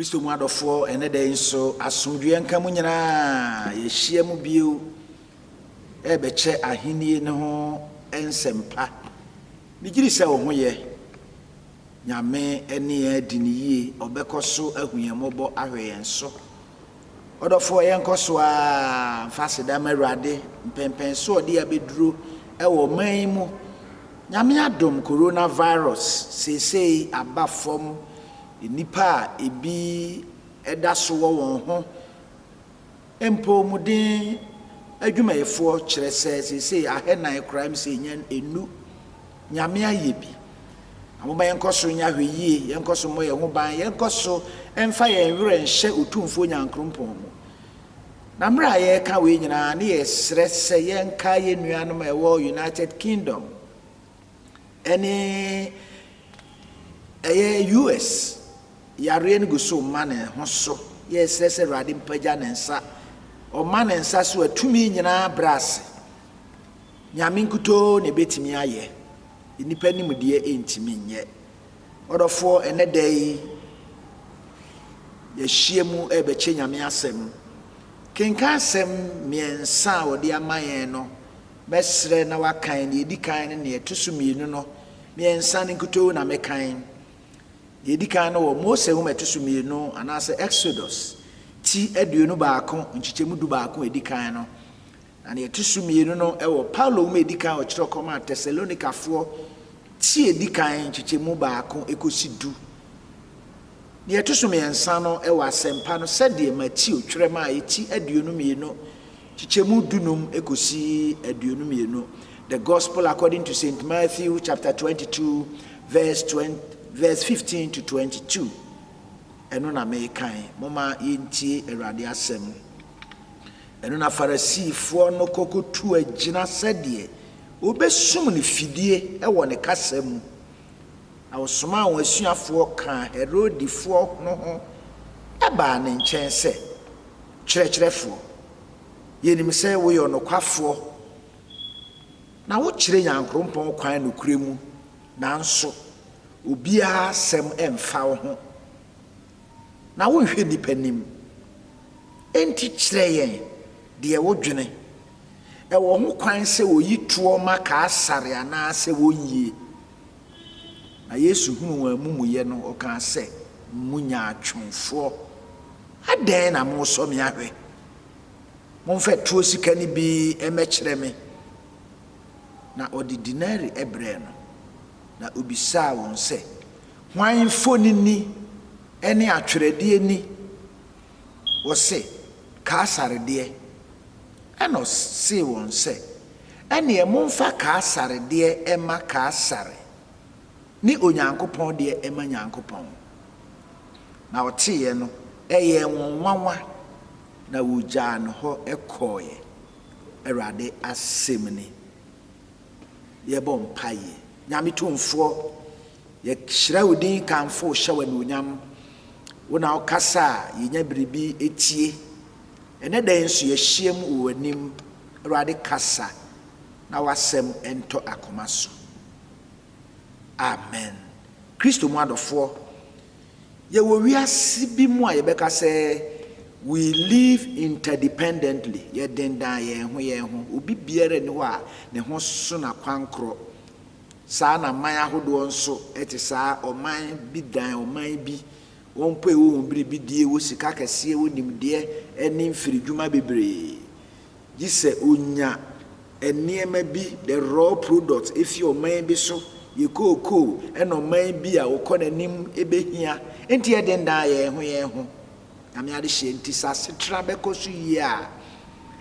Kristo mu adɔfoɔ ene da nso asomdwe nka mu nyinaa yɛhyia mu bio ɛbɛkyɛ ahenni ne ho nsɛmpa megyiri sɛ wo ho yɛ nyame ene adi ne yie ɔbɛkɔ so ahuyɛmmɔbɔ ahwɛ yɛn so ɔdɔfoɔ yɛnkɔ so a mfaseda ma Awurade mpɛmpɛn so ɔde abɛduro ɛwɔ man mu nyame adom coronavirus seesei aba fam nipa ebi ɛda so wɔ wɔn ho mpɔmuden adwumayɛfoɔ kyerɛ sɛ seesei ahɛnan crime sɛ nya enu nyame ayɛ bi amoba yɛnkɔ so nya hwɛ yie yɛnkɔ so mmɔ yɛn ho ban yɛnkɔ so ɛmfa yɛn werɛ nhyɛ otumfuo nyankrompɔn mu na mmerɛ a yɛreka wei nyinaa ne yɛsrɛ sɛ yɛnka yɛn nuanom a ɛwɔ United Kingdom ɛne ɛyɛ US yare no gu so ma ne ho so yɛsrɛ sɛ Awurade mpagya ne nsa ɔma ne nsa so atumi nyinaa brase nyame nkutoo ne betimi ayɛ nipa nimdeɛ ɛntimi nyɛ ɔdɔfoɔ ɛnɛ da yi yɛhyia mu ɛbɛkyɛ nyame asɛm kenka asɛm mmiɛnsa a wɔde ama yɛn no bɛsrɛ na wakan ne yɛdi kan ne yɛto so mmienu no mmiɛnsa ne nkutoo na mekan yɛdi kan no wɔ Mose ho ɛto so mmienu anaasɛ Exodus ti aduonu baako nkyekyɛmu du baako yɛdi kan no na yɛto so mmienu no ɛwɔ Paulo ho yɛdi kan ɔkyerɛ kɔma Tesalonikafoɔ ti yɛdi kan nkyekyɛmu baako ekosi du ne yɛto so mmiɛnsa no ɛwɔ asɛmpa no sɛdeɛ mati otwerɛ ma yɛti aduonu mmienu nkyekyɛmu dunum ekosi aduonu mmienu. The Gospel according to St. Matthew chapter 22 verse 15 to 22. Eno na mekan moma yintie Awurade asɛm. Eno na Farisifoɔ no kokotu agina sɛdeɛ obesum ne fidie ɛwɔ ne kasa mu. Na osoma wɔn asuafoɔ ka Herodifoɔ no ho ɛbaa ne nkyɛn sɛ kyerɛkyerɛfoɔ yɛnim sɛ woyɛ ɔnokwafoɔ na wo kyerɛ nyankrompɔn kwan no kure mu nanso obiara sɛm ɛmfa wo ho na wonhwɛ nipa nim enti kyerɛ yɛn deɛ wodwene ɛwɔ ho kwan sɛ woyi toɔ ma kaasare anaasɛ wonyie na Yesu hunu wɔn amumuyɛ no ɔka sɛ munya atwomfoɔ adɛn na mo sɔ me ahwɛ momfa tuo sika ni bi ɛmɛkyerɛ me na ɔde dinari ɛbrɛ no na obisa wɔn sɛ hwan foni ni ɛne atwerɛdeɛ ni wɔse kaasare deɛ ɛna ɔse wɔn sɛ ɛne momfa kaasare deɛ ɛma kaasare ne onyankopɔn deɛ ɛma nyankopɔn na ɔteɛ no ɛyɛ wɔn nwanwa na wogyaa no hɔ ɛkɔɔyɛ Awurade asɛm ni yɛbɔ mpaeɛ nyame tomfoɔ yɛhyira wo din kamfo hyɛ w'anuonyam wo na wokasa a yɛnya biribi etie ɛnɛ da nso yɛhyia mu wɔ w'anim Awurade kasa na wasɛm ɛntɔ akoma so amen. Kristo mu adɔfoɔ yɛwɔ wiase bi mu a yɛbɛka sɛ we live interdependently yɛden dan yɛn ho obi biara ni hɔ a ne ho so na kwankorɔ saa na man ahodoɔ nso ɛte saa ɔman bi dan ɔman bi wɔn po ɛwɔ wɔn biribi die wɔ sika kɛseɛ wɔ nimdeɛ ɛne mfiridwuma bebree gye sɛ onya nneɛma bi the raw product efi ɔman bi so yɛ kookoo ɛna ɔman bi a wɔkɔ n'anim ebehia enti yɛden dan yɛn ho Ame ade hyɛ nti saa setra bɛkɔ so yie a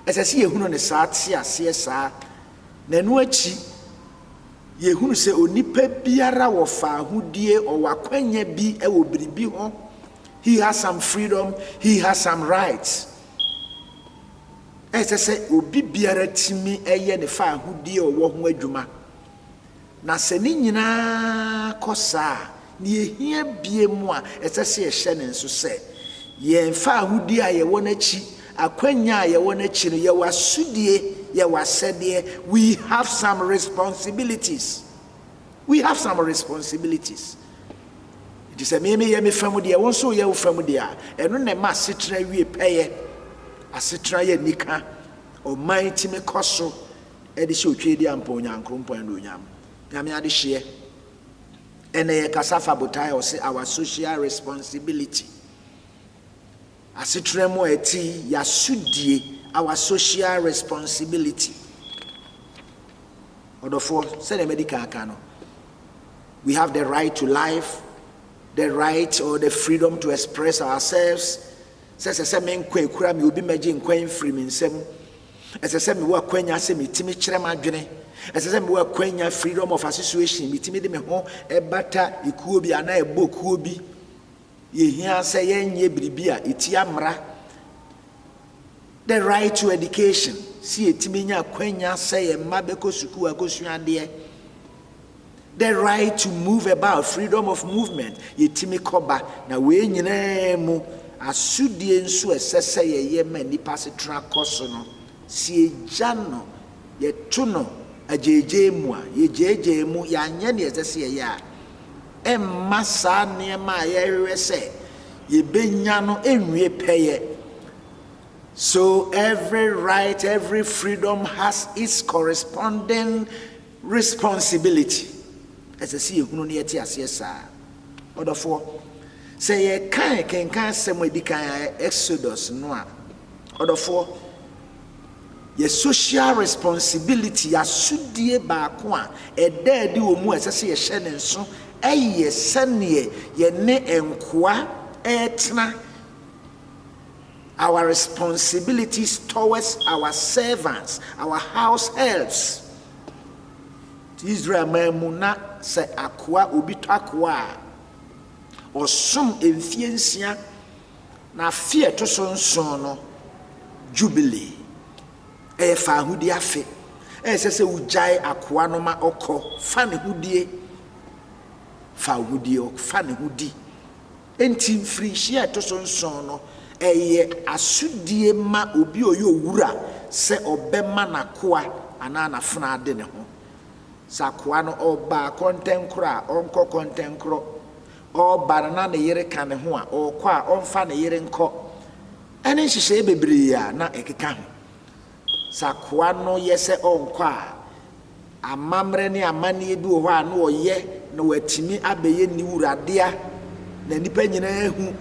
ɛsɛ sɛ yɛhunu ne saa te aseɛ saa na ɛno akyi yɛhunu sɛ onipa biara wɔ faahodie ɔwɔ akwanya bi ɛwɔ biribi ho he has some freedom, he has some rights ɛsɛ sɛ obi biara timi ɛyɛ ne faahodie ɔwɔ ho adwuma na sɛ ne nyinaa kɔ saa ne yɛhia bie mu a ɛsɛ sɛ yɛhyɛ ne nso sɛ yɛn faahodi a yɛwɔ n'akyi akwanya a yɛwɔ n'akyi no yɛwɔ asudie yɛwɔ asɛdeɛ we have some responsibilities It is a meme ye me family, I won't so ye family, and no ne mass sitra we pay a sitra ye nika or mighty me cosso, edisho trade and ponya and crumpo and dunyam. Yamiadi share. And a casafa botai or say our social responsibility. As it remo eti yasudie our social responsibility. Or the fourth, say the medical cano. We have the right to life, the right or the freedom to express ourselves. Says a semen kwen kram you be imagine kwen free min sem. As a semi work kwenya se mi timi chrema dwene. As a semi work kwenya freedom of association mi timi de me ho e bata ikuo bi ana e bokuo bi. Ye hia say yenye bribia iti amra. The right to education. See etimi nya kwenya say e mabeko suku akosuade. The right to move about, freedom of movement. Ye timi koba na we nyina mu asudie nso esese ye ma nipa se tra koso no. Si jano ye tuno ajeje mu a ye jeje mu ya anye ne esese ye ya emma sa ne ma ye hwese ye benya no enwie peye. So every right, every freedom has its corresponding responsibility. As I see you ne yeti ase sa odofo say ye kan semwe di kan Exodus no a odofo ye social responsibility asudie baako a edadi wo mu esese ye hye ne nso eye sane ye ne enkoa etna. Our responsibilities towards our servants, our house helps. Israel memuna se akoa obi takoa or some enfiensia na fear to son no jubilee. E fa hudi afe e se ujai akoa no ma oko fa ne hudie fa hudie o fa ne hudi enti free share to son no eye asudie ma obi oyo wura se obema na koa ana na funa ade ne ho sa koa no oba kontenkro onko kontenkro oba na ne yere ka ne ho a okọ a onfa ne yere nko ene nhihye bebre ya na ekeka ho sakoa no yese onko a amamre ne amane bi wo ho a no oye na watimi abeye ni wuradea na nipa nyina hu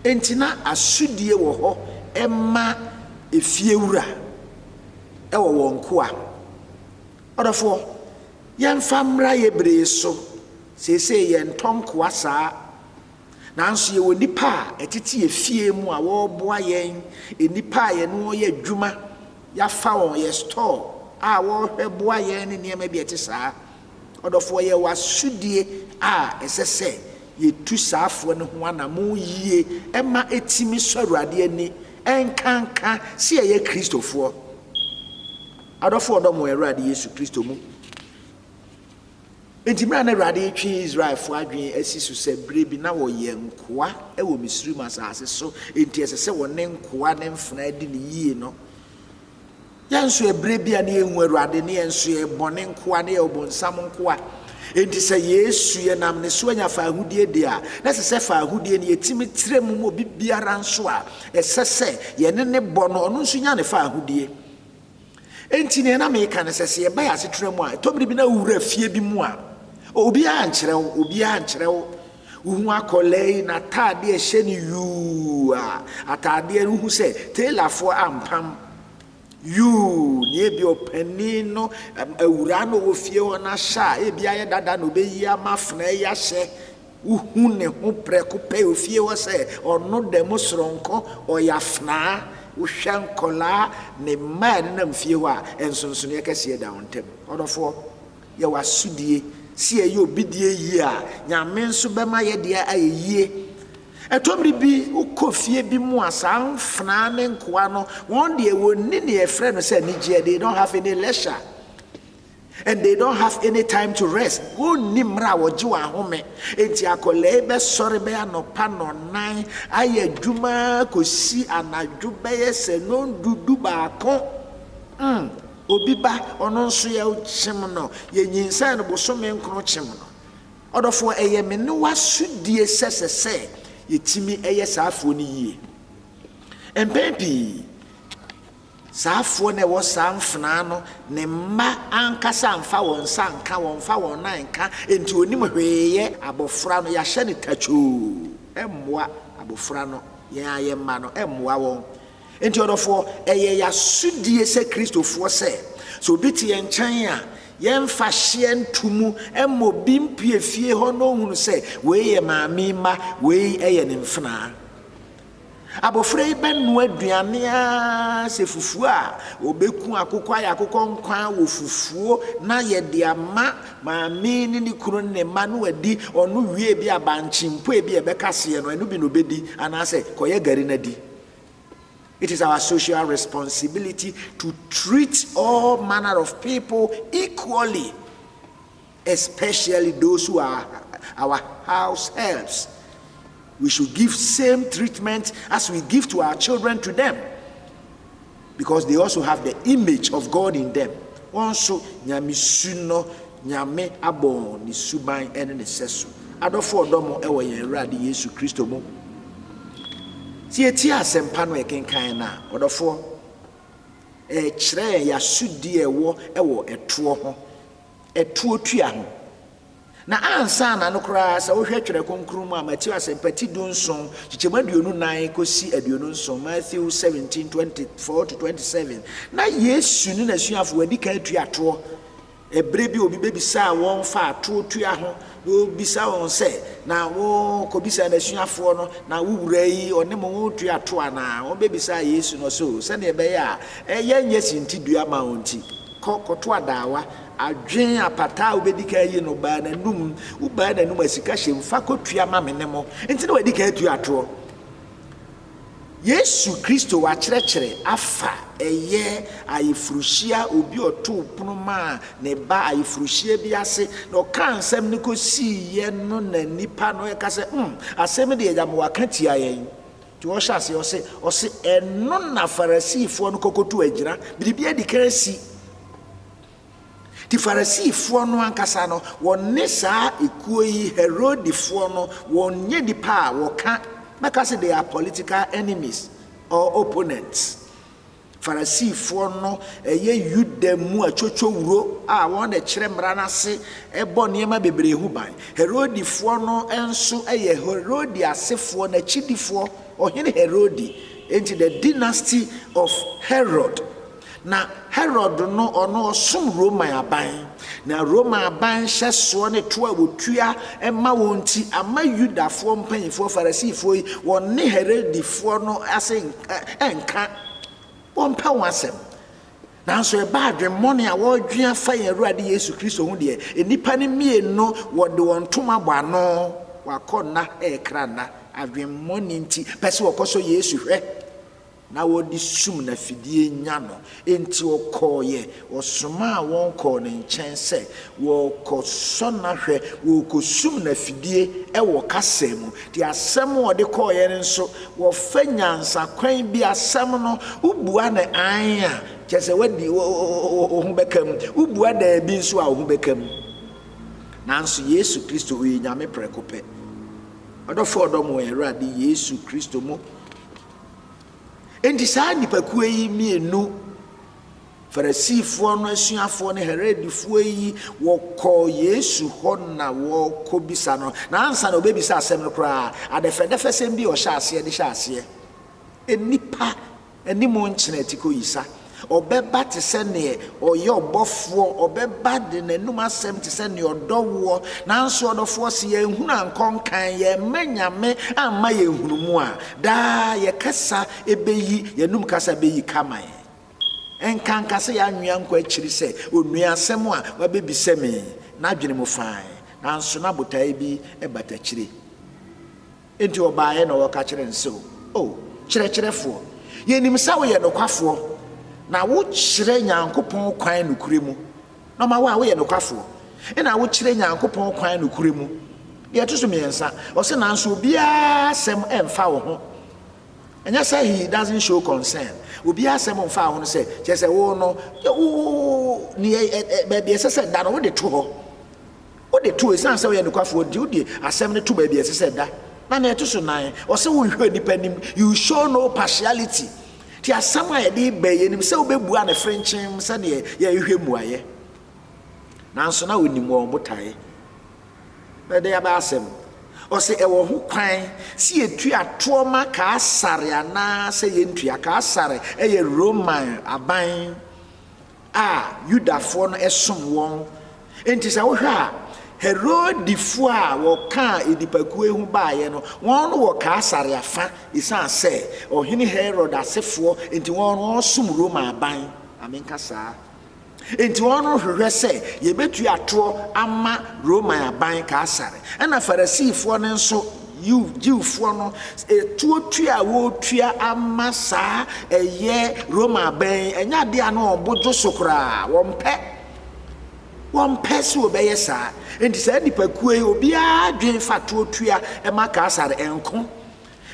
entina asudie wo ho emma efie wura e wo wonko a odofo yemfa mra yebre so sese ye ntonko asa nanso ye wonipa etiti efie mu a wo boa yen enipa ye no ye adwuma ya fa won ye store a wo hweboa yen ne niam bi eti saa odofo ye wasudie a esese ye tu saafo ne ho anamo yie ema etimi sorade ani enkanka se ye kristofo adofo odomo erade Yesu Kristo mu entimra na erade twi Israel fo adwen asisu se brebi na wo ye nkoa e wo Misri masase so enti esese wo ne nkoa ne mfna adi ne yie no yanso ebrebi ani enhu erade ne yanso e bone nkoa ne e obonsam nkoa enti se Yesu ye nam ne so anya fa ahudie de a na se fa ahudie ne yetimi tirem mo bibiara nso a esese ye ne bono ono nso nya ne fa ahudie enti ne na me kan se ye ba ya setrem a tobiri bi na wura fie bi mu a obi a nkyerɛ wo uhu akɔlei na tade e hye ne yu a atade e hu se telafo ampam yu ne bi opani no awura no wo fie ho na sha e bia ye dada no be yi amafna ya hye uhu ne ho preko pe ofie wo se ono dem soronko oyafna wo hwankola ne man na mfie ho a ensonso ne kese da wontem odofo ye wasudie si ye obidie yi a nyame nso bema ye de ayeye etomri bi ukofie bi mu asan fna ne nkoa no won de woni ne e frɛ no sɛ nigye they don't have any leisure and they don't have any time to rest woni mra woje wa home enti akɔle be sɔre be anopa no nan aye dwuma kosi anadwo be ye sɛ no dudu baako obi ba ono nso ye chim no ye nyinsa no bosome nkro chim no Odofo eye me ne wasudie sesese yetimi eye saafo ne yie. Empempi saafo ne wo samfna no ne mma ankasa amfa won sanka won fa won nanka enti onim hweye abofra no ya hye ne tacho emmoa abofra no ya ye mma no emmoa won enti odofo eye ya sudie se Kristofo se so biti ye nkyɛn a yɛmfa hye ntumu emmo bimpie fie ho no hunu se we ye maame ma we eye ne mfna abofra yi benu aduane a se fufuo a obeku akokɔ ya akokɔ nkwa wo fufuo na ye de ama maame ni kunu ne ma no adi ɔno wie bi abanchimpo e bi e bekase no enu bi no bedi anase koye gari na di. It is our social responsibility to treat all manner of people equally, especially those who are our house helps. We should give same treatment as we give to our children to them, because they also have the image of God in them. Also, nyame suno nyame abon ni suban ene ne sesu. Adofo odomo ewo yen Awurade Yesu Kristo mo. Ti asempa no ekenkan na odofo kyerɛ yasudi ewo etuo ho etuo tua ho na ansa na no kra sa wo hwɛ twere konkrum a Matthew asempati dunson chichema aduonu nan kosi aduonu nson Matthew 17:24-27 na Yesu ni na suafo wadi ka tua to ebre bi obi bebisa won fa ato tua ho wo bisa won se na wo ko bisa na suafo no na wo wura yi one mo tua to ana wo bebisa Yesu no so se na ebe ya eye nyesi ntidua ma onti koto adawa adwen apata obedika yi no ba na num wo ba na num asika hyemfa kotua ma menemo enti na wadi ka tua to Yesu Kristo wa kyerɛkyerɛ afa eye ayifuruhia obi oto ponoma ne ba ayifuruhia bi ase na ɔka nsɛm ne kosi ye no na nipa no ɛka sɛ asɛm de yam waka tia yɛn ti wo hyase ɔse ɛno na Farisifo no kokotu agyina biribi adi ka si ti Farisifo no ankasa no wonne saa ekuo yi Herodifo no wonye dipa a wɔka because they are political enemies or opponents. Farisifo no ye Yuda mu achocho wuro a won de kyerɛ mmara na se ɛbɔ niema bebre hu ban. Herodifo no enso ye Herodi asefo na chidifo ɔhene Herodi into the dynasty of Herod. Na Herod no ono som Roman aban na Roman aban hyeso ne to a wotua ema wonti ama Yudafo mpanyifo Farisifo wonne Herodifo no ase enka wonpa wasem nanso e ba adwemmɔne a wɔdwea fa Awurade Yesu Kristo ho de enipa ne mie no wɔde wɔn toma bɔ ano wakɔ na ekra na adwemmɔne nti pɛse wɔkɔso Yesu hwɛ na wodi sum na fidie nya no enti okoye osoma won ko ne nkyɛn sɛ wɔkɔsɔ na hwɛ wɔkɔsum na fidie ɛwɔ kasa mu di asɛm wɔde kɔye ne nso wɔfa nyansa kwan bi asɛm no ubua na anya kyɛsɛ wadi ho bekam ubua da bi nso a ho bekam nanso Yesu Kristo wi nyame prekope ɔdɔfo ɔdɔmo Awurade Yesu Kristo mo enti saa nipakuo yi mienu Farisifo no asuafo ne Herodifo yi wɔkɔ Yesu hɔ na wɔkɔ bisa no na ansa na obebisa asɛm no kra adefɛdefɛ sɛm bi ɔhyɛ aseɛ de hyɛ aseɛ enipa enimo nkyene tiko yisa obeba te sɛ ne ɔyɛ ɔbɔfoɔ obeba de nanum asɛm te sɛ ne ɔdɔwoɔ nanso ɔdɔfoɔ se yɛ nhunu ankɔnkan yɛ manyame amma yɛ nhunu mu a daa yɛ kasa ebeyi yɛnum kasa beyi kama enkanka sɛ ya nwea nkɔ akyiri sɛ onua asɛm a wabebisɛ me na adwene mu faan nanso na botae bi ebata kyire enti ɔbaaye na wɔka kyerɛ nso kyerɛkyerɛfoɔ yɛnim sɛ woyɛ nokwafoɔ na wo kyerɛ Nyankopɔn kwan nokure mu na ma wo a wo yɛ nokwafoɔ ena wo kyerɛ Nyankopɔn kwan nokure mu yɛ to so miɛnsa ɔse nanso obiara sɛm ɛmfa wo ho ɛnyɛ sɛ he doesn't show concern obiara sɛm mfa wo no sɛ kyerɛ sɛ wo no wo ni baabi ɛsɛ sɛ da no wo de to hɔ wo de to esan say we nokwafo di asem ne to ba bi ese da na na eto so nan o se wo hwe nipa nim you show no partiality ti asam a ye ba ye nim se wo bebu an frenchim se de ye hwe muaye nanso na onim wo botae be de ya ba asem o se e wo ho kwan si etu atoma ka asare ana se ye ntu aka asare e ye Roman aban a Yudafo no esom won enti se wo hwe a Herodifo a wo ka edipaku ehu baaye no won no wo ka asare afa isan se ohene Herod asefo enti won no som Roma aban amenka saa enti won no hwehwe se ye betu ato ama Roma aban ka asare na Farisifo no nso Jewfo no etuotua wo tua ama saa eye Roma aban enya de ana obojo sokra won pese obeye saa enti se nipaku e obi adwen fato tua e maka asare enko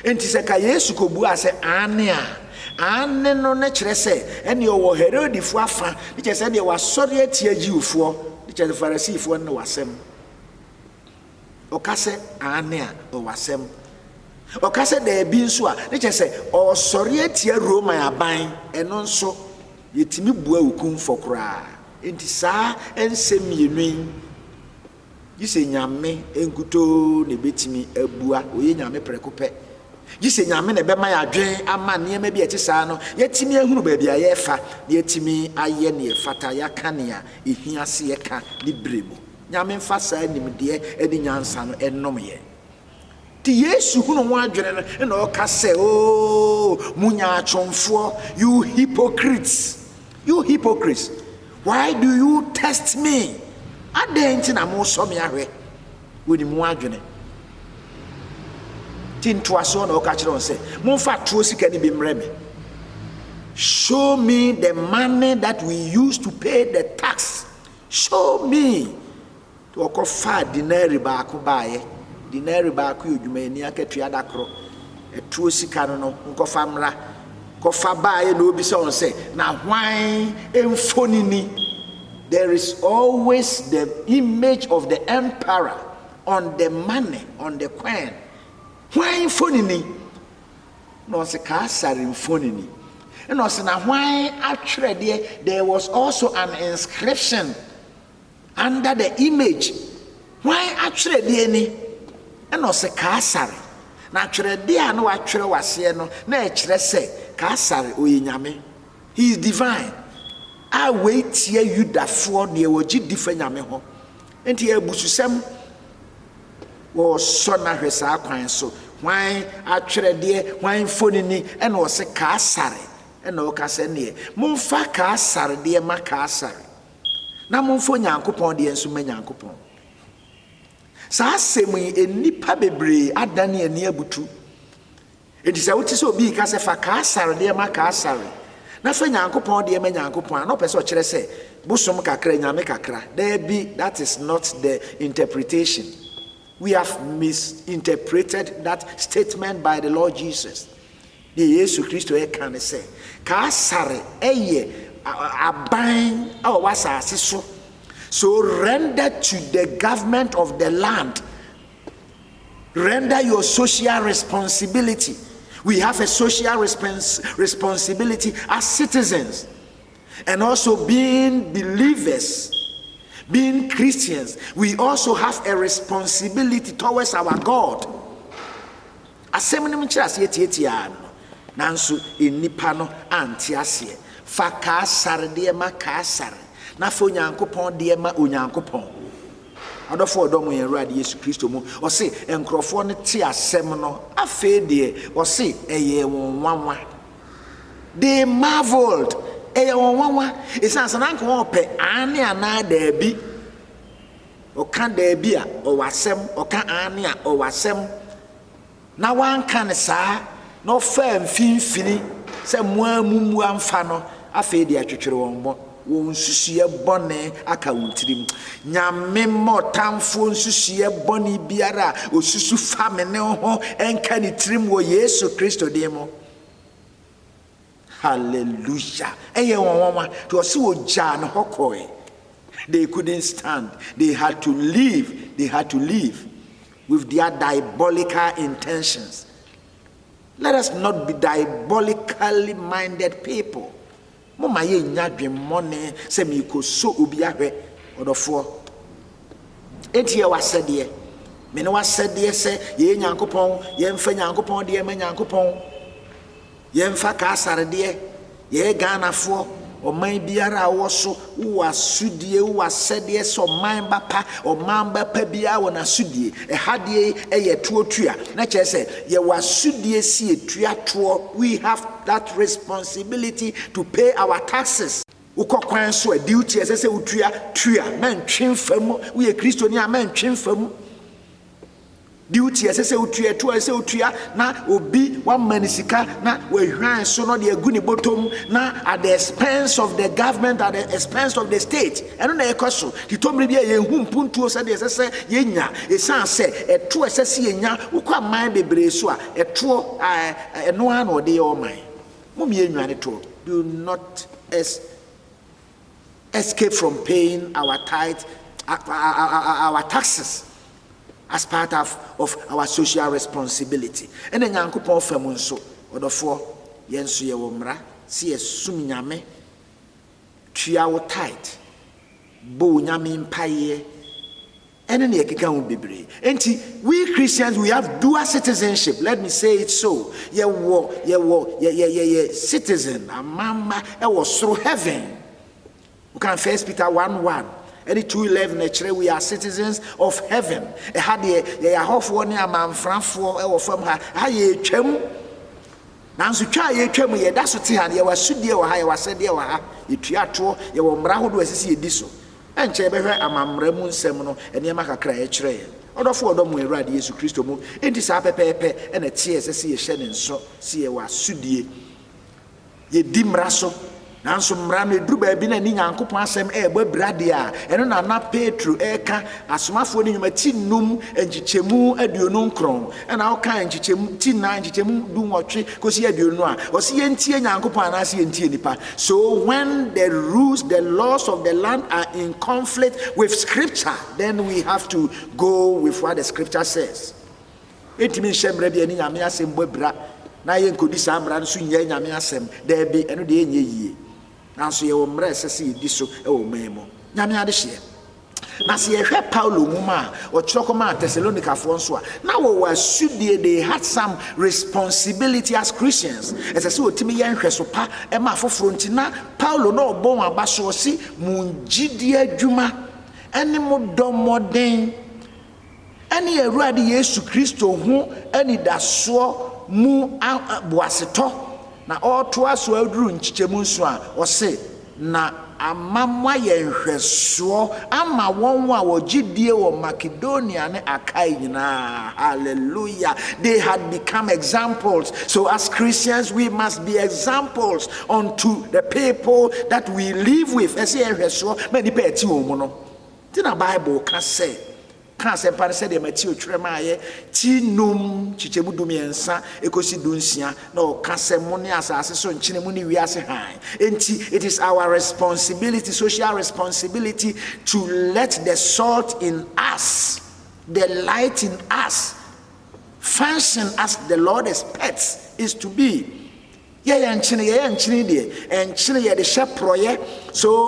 enti se ka Yesu kobu ase ane no ne kire se ene wo Herodifo afa ne kire se de wasori atia Jewfo ne kire Farisifo ne wasem okase ane o wasem okase de bi nso a ne kire se o sori atia Roma aban eno nso yetimi bua okum fokora enti saa ensem yenuen yise nyame enkuto ne betimi abua oye nyame prekope yise nyame ne bema ya dwen ama niema bi eti saa no yetimi ehunu ba bia ye fa yetimi aye ne efata ya kanea ehiase ye ka ne bremu nyame mfa saa nimde eni nyansa no ennom ye ti Yesu hunu ho adwene no na o ka se munya achomfo you hypocrites why do you test me adenti na mo so me ahwe woni mu adwene tinto aso na o ka kire on se mo fa to sika ni bi mre me show me the money that we use to pay the tax show me to ko fa dinari ba ko baaye dinari ba ko odwuma ni akatua dakro etuo sika no nko fa mra ko fa baaye na obi se on se na hwan emfonini. There is always the image of the emperor on the money, on the coin. Why fonini? No se ka sare fonini. No se na why actually there was also an inscription under the image. Why actually ni? No se ka sare. Na actually dia no actually wase no na e kire se ka sare oyenyame. He is divine. A wait ye Yudafo ne wogi difa nyame ho enti abususem wo so na hwesa kwan so hwan atwere de hwan fonini e na wo se ka asare e na wo ka se ne momfa ka asare de ma ka asare na momfo nyankopon de enso ma nyankopon sa asemi enipa bebre adane ani abutu enti se wo ti se obi ka se fa ka asare de ma ka asare na fa nyankopon de ema nyankopon no pese o kire se bosom kakra nyame kakra there be that is not the interpretation. We have misinterpreted that statement by the Lord Jesus. The Yesu Christo e kan se ka sare eye aban a wasase so render to the government of the land, render your social responsibility. We have a social responsibility as citizens, and also being believers, being Christians, we also have a responsibility towards our God. Asemnim chas yetiatia nanso enipa no antiasie fa ka sare de ma ka sare na fa onyankopon de ma onyankopon. Adofo odomo yen Awurade Yesu Kristo mu o se enkrofo ne te asem no afe de o se eye wonwanwa. They marveled eye wonwanwa isansa na nko ope ane ana da bi o kan da bi a o wasem o kan ane a o wasem na wan kan saa no fa mfinfini se muamumu amfa no afe de atwetwere wonbo won susuye bone aka wontirim nyame motamfo susuye bone biara osusu famene ho enka ni tirim wo Yesu Kristo demo. Hallelujah. Eye wonwa to se wo ja no hokoe. They couldn't stand. They had to leave they had to leave with their diabolical intentions. Let us not be diabolically minded people. Mama ye nyadwe money se mi ko so obi ahwe odofo. Enti ye wasede me ne wasede se ye Nyankopon ye mfa Nyankopon de ma Nyankopon ye mfa ka asare de ye Ghanafo oman biara wo so wo asudie wo asede so man bapa oman bapa bia wo na sudie hade ye tuotua na che se ye wasudie si etua to. We have that responsibility to pay our taxes. Ukokwan so a duty ese se utua tua man twemfam we Christian a man twemfam duty ese se utua to ese utua na obi one manisika na we hwan so no de aguni bottom na at the expense of the government, at the expense of the state. Eno na ekoso ti tomre bia ye hu mpuntuo se de ese se ye nya esan se eto ese se ye nya ukwa man bebre so a eto eno an ode ye o man mum ye nwane to. Do not escape from paying our tithe, our taxes, as part of our social responsibility. And then Nyankopon fam nso odofo yenso ye wo mra si esum nyame tua wo tithe bo nyame mpaye ene ne ekeka ho bebre. Enti we Christians, we have dual citizenship. Let me say it so. Ye citizen amama e was through heaven. We can 1 Peter 1:1. Any 2:11 we are citizens of heaven. E had ye hofo ne amanfrafo e wo fam ha ye twam. Nanso twa ye twam ye da so te ha ye wasudie wo ha ye wasede wo ha ye tuato ye wo mra hodo asisi ye di so. Enche behwe amamra mu nsem no enema kakra ye kire ye. Odofo odom Awurade Yesu Kristo mu enti sa pepepe ena tie sese ye hye ne nso si ye wasudie ye di mra so. Nanso mra no eduru ba bi na ni Nyankopon asem eba brade a eno na Petro eka asomafo ni nyuma tinum enchichemu aduonu nkron ena oka enchichemu tina enchichemu du nwotwe kosi aduonu a osi yentie Nyankopon anase yentie nipa. So when the rules, the laws of the land are in conflict with scripture, then we have to go with what the scripture says. Etimi nhemra bi ani nyame asem bobra na ye nkodi sa mra nso nya nyame asem da bi eno de enye yie. Nanso ye wo mra esese ye di so e wo memo nyame ade hye na se ye hwe Paulo nwuma o chokoma Thessalonica fo nso a na wo wasudie. They had some responsibility as Christians. Esese otimi ye nhwe so pa e ma foforo nti na Paulo no obon aba so si mungidi adwuma ene mo domoden ene Awurade Yesu Kristo hu ene daso mu boaseto. Na oto aso aduru nchichemu nso a ose na amamwa ye nhweso ama wonwo a wogidie wo Macedonia ne Akai nyina. Hallelujah. They had become examples. So as Christians, we must be examples unto the people that we live with. Ese nhweso many peti wo mu no. Ti na Bible ka say kanse pare se de mati otwrema ye tinum chichemu dumiensa ekosi dunsia na o kasemo ne asase so nkinemu ne wiase han. Enti it is our responsibility, social responsibility, to let the salt in us, the light in us, function as the Lord expects is to be. So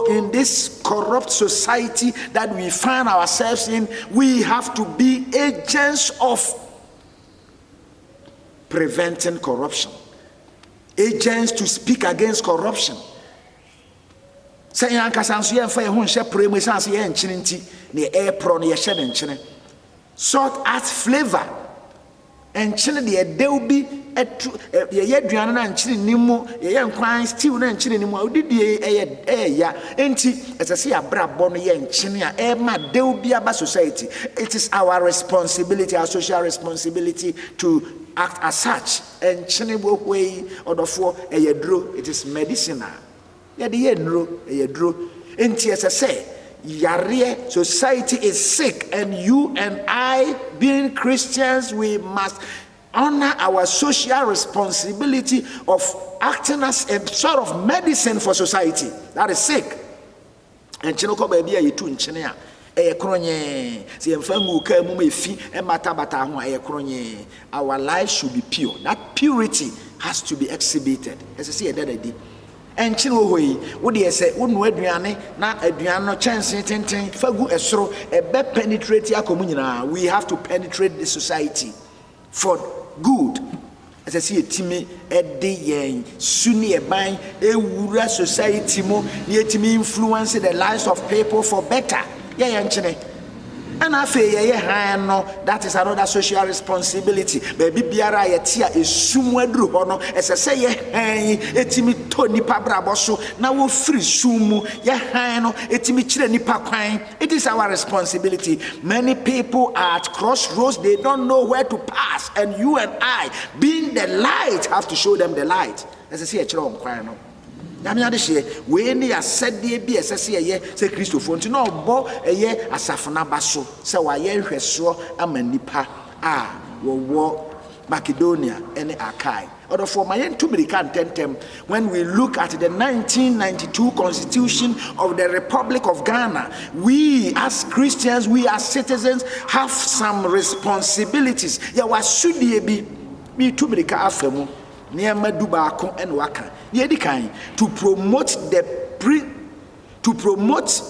in this corrupt society that we find ourselves in, we have to be agents of preventing corruption, agents to speak against corruption. Salt adds flavor, and there will be ye aduane na nkyire nimu ye nkwan stew na nkyire nimu odidie ya enti esese ya brabo no ye nkyene a e ma dew bia ba society. It is our responsibility, our social responsibility, to act as such. Nkyene bo hwei odofo eyedro, it is medicinal. Ye de ye nro eyedro enti esese yare society is sick, and you and I, being Christians, we must honor our social responsibility of acting as a sort of medicine for society that is sick. And chinoko baby you tu nchene a kronye se yemfa nguka mu efi bata ho kronye. Our life should be pure. That purity has to be exhibited. As I say that and chino hoyi wo de say wo no aduane na aduane no chance tenten fagu esoro be penetrate akomu nyina. We have to penetrate the society for good. As I see a timi ede yen suni eban ewura society mo na etimi influence the lives of people for better. Yen chine. And I feel that is another social responsibility. Baby biara yetia esumwadru hono esese ye han etimi to nipa braboso na wo free sumu ye han no etimi kire nipa kwan. It is our responsibility. Many people are at crossroads, they don't know where to pass, and you and I, being the light, have to show them the light. As I say a chiro kwan no Yamiade she we ni asede bi esese ye se Christopher nti no obo eye asafona baso se wa ye hweso amanipa wo Macedonia ene Akai. Other for my tentem when we look at the 1992 Constitution of the Republic of Ghana, we as Christians, we as citizens have some responsibilities. Ya wasudie bi mi tumirika afemu niema dubaako ene waka to promote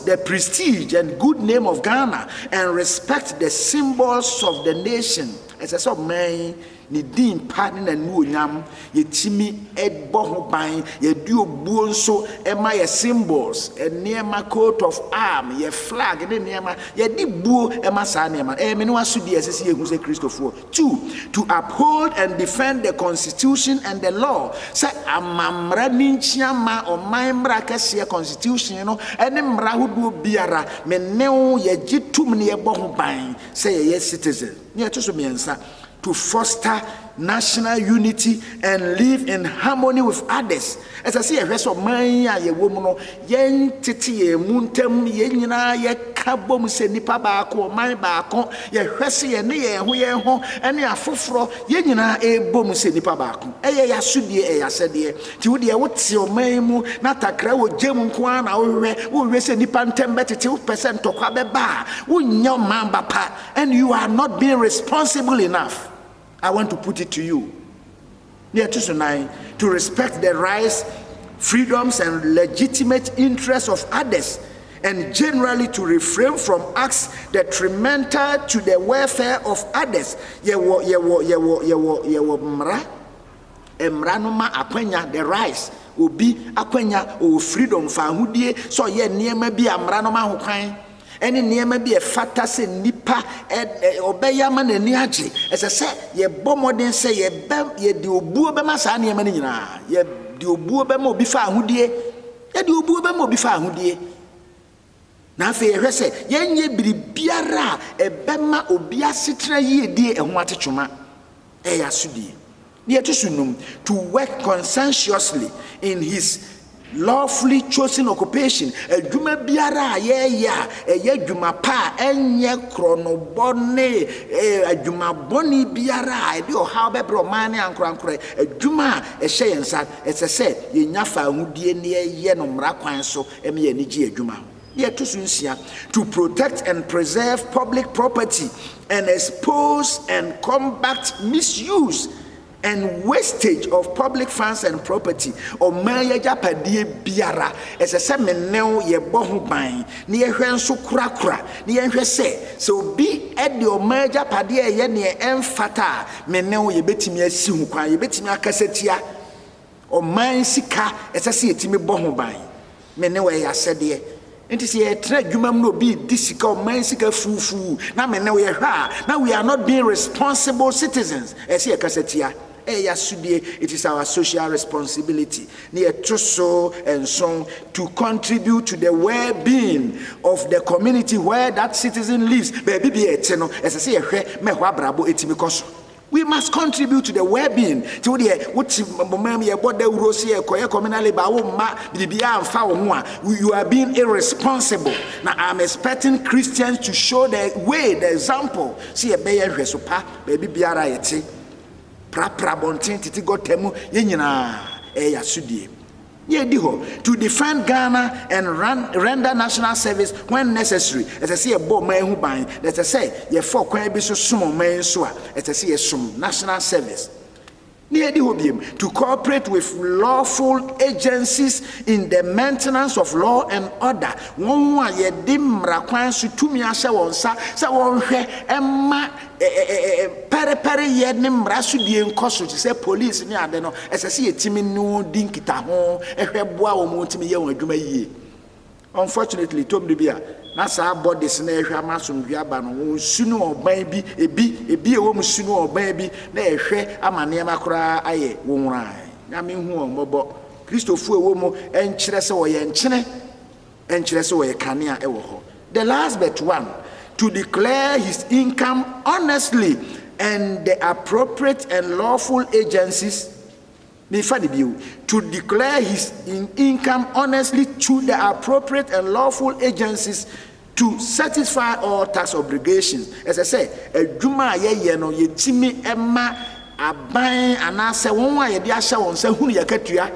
the prestige and good name of Ghana and respect the symbols of the nation. As I saw man ni din partner na nuonyam yetimi edbo ho ban ye di obuo nso ema ye symbols enema coat of arm ye flag ne nema ye di buo ema sa nema me no asudi esese yehu se Christopher. 2, to uphold and defend the constitution and the law. Say amamra ninchiama oman mra kase constitution no ene mra hodo biara me new ye gitum ne ye bo ho ban say ye citizen ne to so miensa to foster national unity and live in harmony with others. As I say, a rest of mine, ye woman, yen titi, muntem, yenina, ye cabom, se nipa bako, my bako, ye hesi, and ye, who ye home, and ya fufro, yenina, a bom, se nipa bako. Eye ya sudi, ya said ye, Tudia, what's your maimu, not a crow, Jim Kwan, who raise a nipantem better 2% to Quabeba, who your mamba pa, and you are not being responsible enough. I want to put it to you. To respect the rights, freedoms, and legitimate interests of others, and generally to refrain from acts detrimental to the welfare of others. Emranoma akwenya the rights obi akwenya o freedom fa hudie so ye niema bi amranoma ho kwan. Any niema bi e fata se nipa obeyama na ni age esese ye bomodin se ye di obuo be ma sa niema ni nyina ye di obuo be ma obi fa ahodie ye di obuo be ma obi fa ahodie na afi ye hwese ye nye biribiara e be ma obi asetra ye die e ho atechuma e ya sudie ne yetusunum to work conscientiously in his lawfully chosen occupation. Adwuma biara ye adwuma pa enye kronobone adwuma boni biara e de ohaw bebro mane ankorankore adwuma hye yensa esese ye nyafa ahudie ne ye no mra kwan so em ye ni gi adwuma to protect and preserve public property and expose and combat misuse and wastage of public funds and property. O maya japadie biara esese meneo ye bohu ban ne ye hwe nso kurakura ne ye hwe se obi e de o maya japadie ye ne emfata meneo ye betimi asi hu kwan ye betimi akasatia o man sika esese yetimi bohu ban meneo ye asede enti se ye tra dwumam no bi disika o man sika fufu na meneo ye hwa na we are not being responsible citizens ese ye akasatia. It is our social responsibility to contribute to the well-being of the community where that citizen lives. We must contribute to the well-being. You are being irresponsible. Now I'm expecting Christians to show the way, the example. Pra bontin titi gotemu ye nyina ya sudie To defend Ghana and render national service when necessary. As I say, a boy man who bind. As I say, ye for quite be so small man so. As I say, some national service. To cooperate with lawful agencies in the maintenance of law and order. One ye dim rakwan su tumi asha wonsa sa wonhwe emma pere ye nim rasu die nkoso ti say police ni ade no esese yetimi no dinkita ho ehwe boa wo mo timi ye won adwuma yie. Unfortunately tom de bia na sa bodies na ehwe amasomdwe aba no won sunu oban bi ebi e wo mu sunu oban bi na ehwe amane makora aye wonran na me hu omobo Christopher wo mu enkyere se wo ye nkyene enkyere se wo ye kanea e wo ho. The last but one, to declare his income honestly and the appropriate and lawful agencies. To declare his income honestly to the appropriate and lawful agencies to satisfy all tax obligations. As I say, a juma ye no ye timi emma aban anase won wa ye de ahye won se hunu ye katua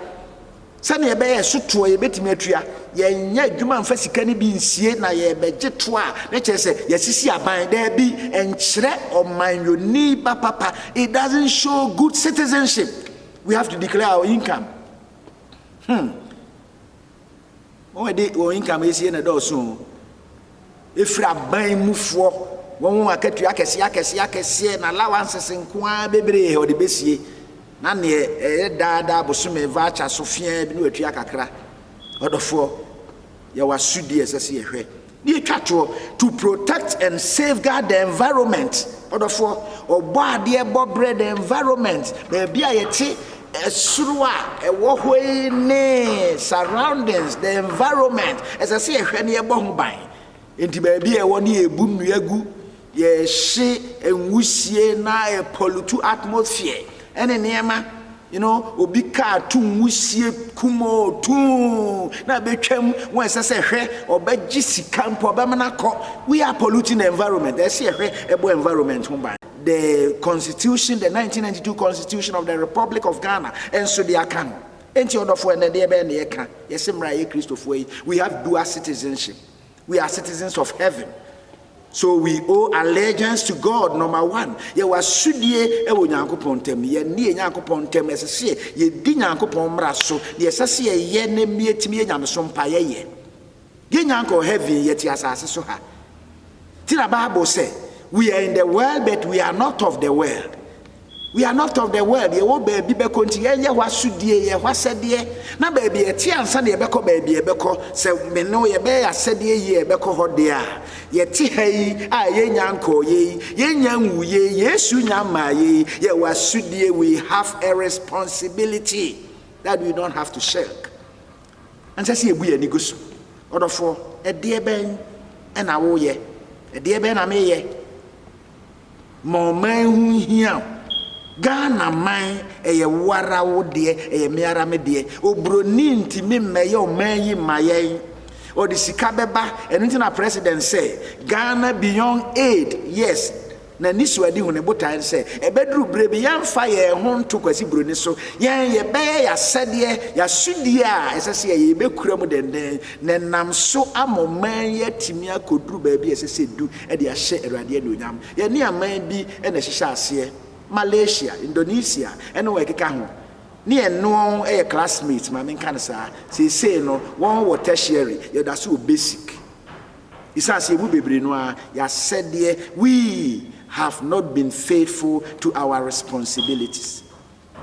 se na ye be ye soto ye betimi atua ye nya juma mfa sika ni bi nsie na ye beje to a na che se ye sisi aban da bi enkyere omanyoni ba papa. It doesn't show good citizenship. We have to declare our income. Our income is here na do so. If ban mufo won akatua akese na allowances nkoa bebre o de besie na ne daada bosome voucher sofia bi no atua kakra odofo ye wasudi esese ye hwe ni twato to protect and safeguard the environment odofo obo ade bobre the environment be bia yeti surua ewo ne surroundings the environment as I say ehwe ne ebo ho ban enti ba bia ewo ne ebu nuagu ye hye enwusie na e pollute atmosphere ene niema obi ka tu nwusie kumo tu na betwam won sese hwe obaji sikampo obamana ko. We are polluting the environment. I see hwe ebo environment ho ban. The constitution, the 1992 constitution of the Republic of Ghana, and so they are can. We have dual citizenship. We are citizens of heaven. So we owe allegiance to God, number one. Ye was sudie e wo Nyankopon tem. Ye ni Nyankopon tem esese ye di Nyankopon mra so. Ye sese ye ne mietimi ye nyameso mpa ye. Ye Nyanko heaven ye ti asase so ha. Ti na Bible say, we are in the world, but we are not of the world. We are not of the world. Ye wo baby be konti ye wasudie ye wasede na baby ye ti ansa na ye beko baby ye beko se me no ye be asede ye beko hode a ye ti hai a ye nyanko ye nyanwu ye yesu nyama ye wasudie. We have a responsibility that we don't have to shirk. And say ye bu ye ni gusu odofo e de ben e na wo ye e de ben na me ye mo man hu hia Ghana man eye wara wo de eye miara me de obroni ntimi meye o man yi maye o de sika beba enu na president say Ghana beyond aid. Yes na nisu adi hu ne botan say e bedru brebe yamfa ye ho nto kwasi broni so ye be ya sede ya sudie a esese ye be kura mu denden ne nam so amoman ye timi akodru ba bi esese du e de ahye erade e onyam ye ne aman bi e na hihye ase Malaysia, Indonesia, and where Kikahu. Near no a classmates, my main cancer, say no, one were tertiary, that's so basic. It says, you will be Brinois, ya said, dear, we have not been faithful to our responsibilities.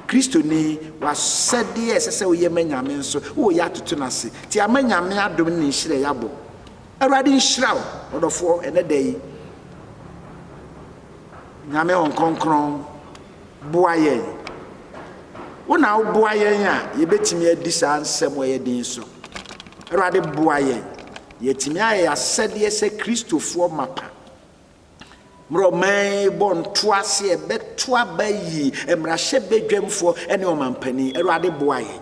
Christoni was said, dear, as I say, we men so, oh, ya to Tunasi, Tiamania mea domini shre yabo. A riding shroud, or the 4 and a day. Name on concron. Boye wona wo boye ya ye betimi adi sa ansem we din so erade boye ye timi aye asede se Christofo mapa mro man bon toase e beto abayi emra hye bedwamfo ene o mampani erade boye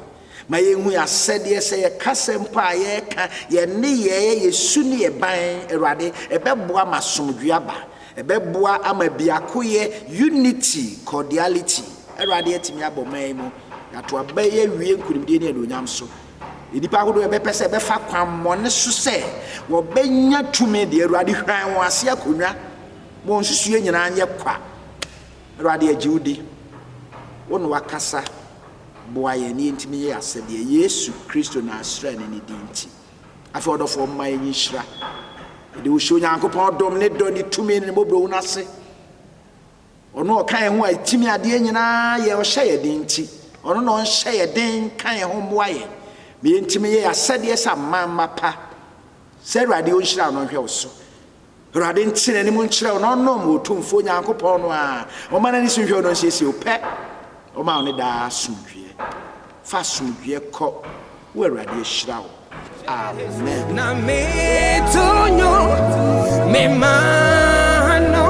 ma ye hu asede se ye kasempa ye ka ye ne ye suni ye ban erade e beboa masomdua ba ebeboa ama biakoye unity cordiality erade etimi abomai mu yato abaye wie nkunimde ne adonyam so Nipa ahodoɔ ɛbɛpɛ sɛ ɛbɛfa kwammɔne so sɛ wɔbɛnya tumi de Awurade hwan wɔn ase akonnwa ma nsusue nyinaa nyɛ kwa. Awurade agye wo di wo ne wakasa boa yɛn ne yɛntumi yɛ asɛdeɛ Yesu Kristo na asra ne di nti. Afei ɔdɔfoɔ mma yɛn nhyira de wo hyɛ Onyankopɔn dɔm ne dɔ ne tumi ne mmɔborɔ wo n'ase. Ɔno ɔka yɛn ho a timi adeɛ nyinaa yɛ ɔhyɛ yɛ den nti ɔno na ɔnhyɛ yɛ den ka yɛn ho mmoa yɛn. Yɛntumi yɛ asɛdeɛ sɛ amamma pa sɛ Awurade ɔnhyira no nhwɛ wo so. Awurade ntene ne mu nkyerɛ wo na ɔnom ɔtumfo Onyankopɔn no a ɔma n'ani so nhwɛ wo no nsiesie wo pɛ ɔma wo ne daa asomdwoeɛ fa asomdwoeɛ kɔ wo Awurade ahyira wo. Amen. Na me tonyo me mano